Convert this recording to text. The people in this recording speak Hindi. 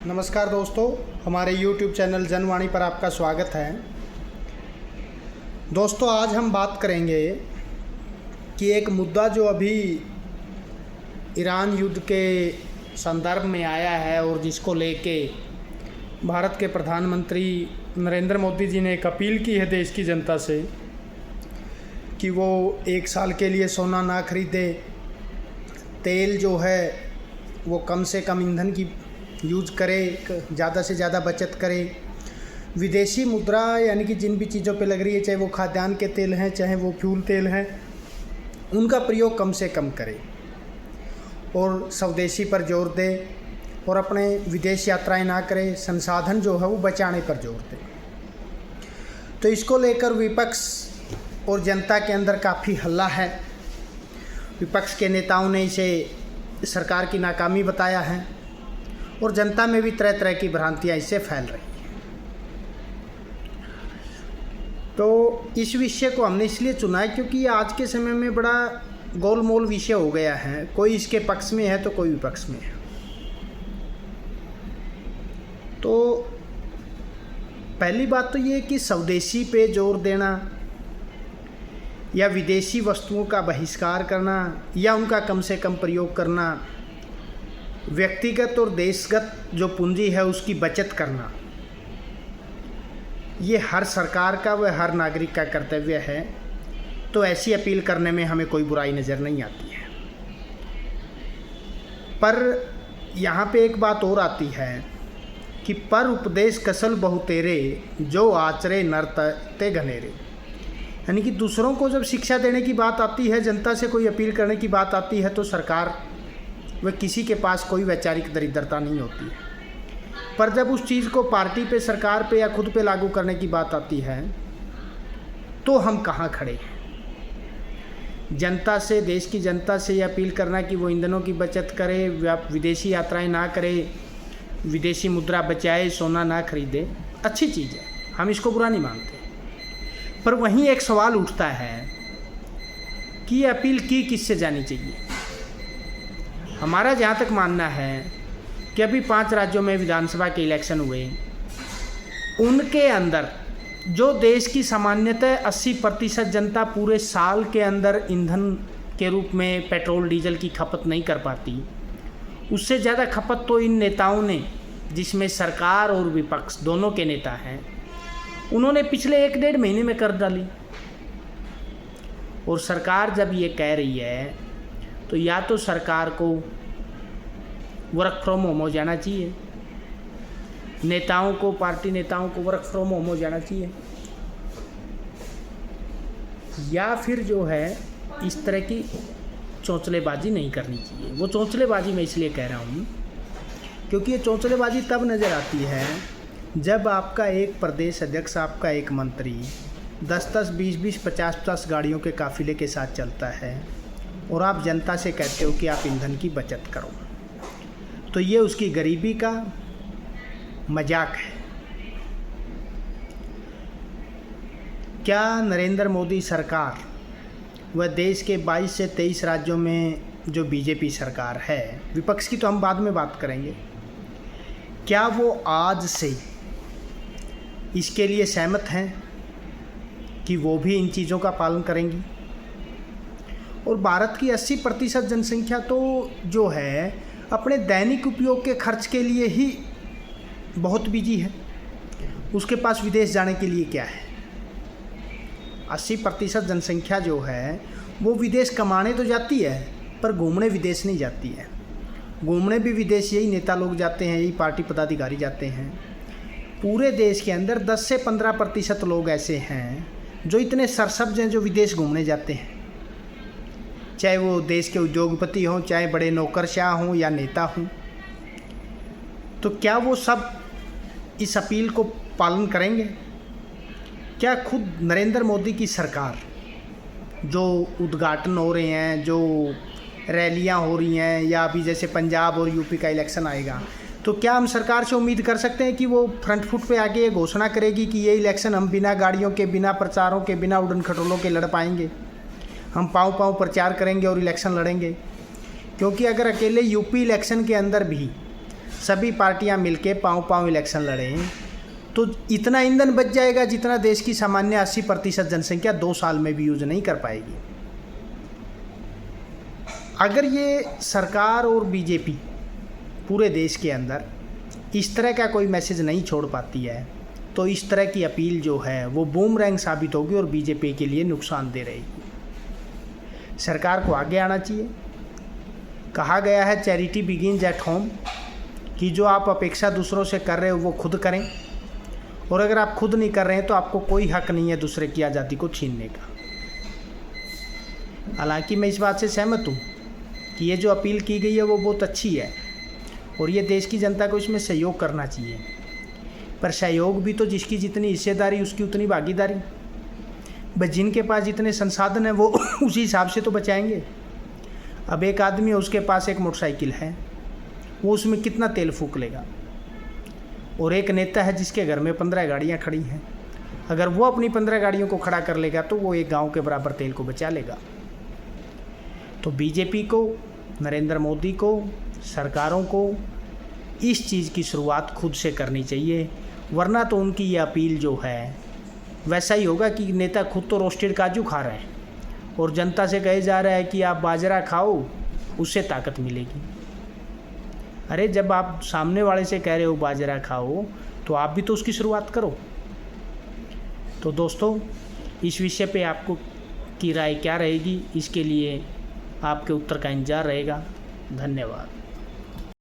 नमस्कार दोस्तों, हमारे YouTube चैनल जनवाणी पर आपका स्वागत है। दोस्तों, आज हम बात करेंगे कि एक मुद्दा जो अभी ईरान युद्ध के संदर्भ में आया है और जिसको लेके भारत के प्रधानमंत्री नरेंद्र मोदी जी ने एक अपील की है देश की जनता से कि वो 1 साल के लिए सोना ना खरीदे, तेल जो है वो कम से कम ईंधन की यूज करे, ज़्यादा से ज़्यादा बचत करे, विदेशी मुद्रा यानी कि जिन भी चीज़ों पे लग रही है, चाहे वो खाद्यान्न के तेल हैं चाहे वो फ्यूल तेल हैं, उनका प्रयोग कम से कम करे और स्वदेशी पर जोर दे और अपने विदेश यात्राएं ना करे, संसाधन जो है वो बचाने पर जोर दे। तो इसको लेकर विपक्ष और जनता के अंदर काफ़ी हल्ला है। विपक्ष के नेताओं ने इसे सरकार की नाकामी बताया है और जनता में भी तरह तरह की भ्रांतियाँ इससे फैल रही हैं। तो इस विषय को हमने इसलिए चुना है क्योंकि ये आज के समय में बड़ा गोलमोल विषय हो गया है। कोई इसके पक्ष में है तो कोई विपक्ष में है। तो पहली बात तो ये कि स्वदेशी पे जोर देना या विदेशी वस्तुओं का बहिष्कार करना या उनका कम से कम प्रयोग करना, व्यक्तिगत और देशगत जो पूंजी है उसकी बचत करना, ये हर सरकार का व हर नागरिक का कर्तव्य है। तो ऐसी अपील करने में हमें कोई बुराई नज़र नहीं आती है। पर यहाँ पे एक बात और आती है कि पर उपदेश कसल बहुतेरे जो आचरे नरते घनेरे, यानी कि दूसरों को जब शिक्षा देने की बात आती है, जनता से कोई अपील करने की बात आती है, तो सरकार वह किसी के पास कोई वैचारिक दरिद्रता नहीं होती है। पर जब उस चीज़ को पार्टी पे, सरकार पे या खुद पे लागू करने की बात आती है तो हम कहाँ खड़े हैं। जनता से, देश की जनता से ये अपील करना कि वो ईंधनों की बचत करे, विदेशी यात्राएं ना करे, विदेशी मुद्रा बचाए, सोना ना खरीदे, अच्छी चीज़ है, हम इसको बुरा नहीं मानते। पर वहीं एक सवाल उठता है कि ये अपील की किससे जानी चाहिए। हमारा जहाँ तक मानना है कि अभी 5 राज्यों में विधानसभा के इलेक्शन हुए, उनके अंदर जो देश की सामान्यतः 80% जनता पूरे साल के अंदर ईंधन के रूप में पेट्रोल डीजल की खपत नहीं कर पाती, उससे ज़्यादा खपत तो इन नेताओं ने, जिसमें सरकार और विपक्ष दोनों के नेता हैं, उन्होंने पिछले 1-1.5 महीने में कर डाली। और सरकार जब ये कह रही है तो या तो सरकार को वर्क फ्रॉम होम हो जाना चाहिए, नेताओं को, पार्टी नेताओं को वर्क फ्रॉम होम हो जाना चाहिए, या फिर जो है इस तरह की चौंचलेबाजी नहीं करनी चाहिए। वो चौंचलेबाजी मैं इसलिए कह रहा हूँ क्योंकि ये चौंचलेबाजी तब नज़र आती है जब आपका एक प्रदेश अध्यक्ष, आपका एक मंत्री 10-10, 20-20, 50-50 गाड़ियों के काफिले के साथ चलता है और आप जनता से कहते हो कि आप ईंधन की बचत करो। तो ये उसकी गरीबी का मजाक है। क्या नरेंद्र मोदी सरकार व देश के 22 से 23 राज्यों में जो बीजेपी सरकार है, विपक्ष की तो हम बाद में बात करेंगे, क्या वो आज से इसके लिए सहमत हैं कि वो भी इन चीज़ों का पालन करेंगी? और भारत की 80% जनसंख्या तो जो है अपने दैनिक उपयोग के खर्च के लिए ही बहुत बिजी है, उसके पास विदेश जाने के लिए क्या है। 80% जनसंख्या जो है वो विदेश कमाने तो जाती है पर घूमने विदेश नहीं जाती है। घूमने भी विदेश यही नेता लोग जाते हैं, यही पार्टी पदाधिकारी जाते हैं। पूरे देश के अंदर 10 से 15% लोग ऐसे हैं जो इतने सरसब्ज हैं जो विदेश घूमने जाते हैं, चाहे वो देश के उद्योगपति हों, चाहे बड़े नौकरशाह हों या नेता हों। तो क्या वो सब इस अपील को पालन करेंगे? क्या खुद नरेंद्र मोदी की सरकार, जो उद्घाटन हो रहे हैं, जो रैलियां हो रही हैं, या अभी जैसे पंजाब और यूपी का इलेक्शन आएगा, तो क्या हम सरकार से उम्मीद कर सकते हैं कि वो फ्रंट फुट पे आके ये घोषणा करेगी कि ये इलेक्शन हम बिना गाड़ियों के, बिना प्रचारों के, बिना उड़न खटोलों के लड़ पाएंगे, हम पाँव प्रचार करेंगे और इलेक्शन लड़ेंगे? क्योंकि अगर अकेले यूपी इलेक्शन के अंदर भी सभी पार्टियां मिलके पाँव इलेक्शन लड़ें तो इतना ईंधन बच जाएगा जितना देश की सामान्य 80% जनसंख्या 2 साल में भी यूज नहीं कर पाएगी। अगर ये सरकार और बीजेपी पूरे देश के अंदर इस तरह का कोई मैसेज नहीं छोड़ पाती है तो इस तरह की अपील जो है वो बूमरैंग साबित होगी और बीजेपी के लिए नुकसानदेह रहेगी। सरकार को आगे आना चाहिए। कहा गया है चैरिटी बिगिंस एट होम, कि जो आप अपेक्षा दूसरों से कर रहे हो वो खुद करें, और अगर आप खुद नहीं कर रहे हैं तो आपको कोई हक नहीं है दूसरे की आज़ादी को छीनने का। हालांकि मैं इस बात से सहमत हूँ कि ये जो अपील की गई है वो बहुत अच्छी है और ये देश की जनता को इसमें सहयोग करना चाहिए, पर सहयोग भी तो जिसकी जितनी हिस्सेदारी उसकी उतनी भागीदारी। बस जिनके पास जितने संसाधन हैं वो उसी हिसाब से तो बचाएंगे। अब एक आदमी है, उसके पास एक मोटरसाइकिल है, वो उसमें कितना तेल फूंक लेगा, और एक नेता है जिसके घर में 15 गाड़ियाँ खड़ी हैं, अगर वो अपनी 15 गाड़ियों को खड़ा कर लेगा तो वो एक गांव के बराबर तेल को बचा लेगा। तो बीजेपी को, नरेंद्र मोदी को, सरकारों को इस चीज़ की शुरुआत खुद से करनी चाहिए, वरना तो उनकी ये अपील जो है वैसा ही होगा कि नेता खुद तो रोस्टेड काजू खा रहे हैं और जनता से कहे जा रहा है कि आप बाजरा खाओ, उससे ताकत मिलेगी। अरे जब आप सामने वाले से कह रहे हो बाजरा खाओ तो आप भी तो उसकी शुरुआत करो। तो दोस्तों, इस विषय पे आपको की राय क्या रहेगी, इसके लिए आपके उत्तर का इंतजार रहेगा। धन्यवाद।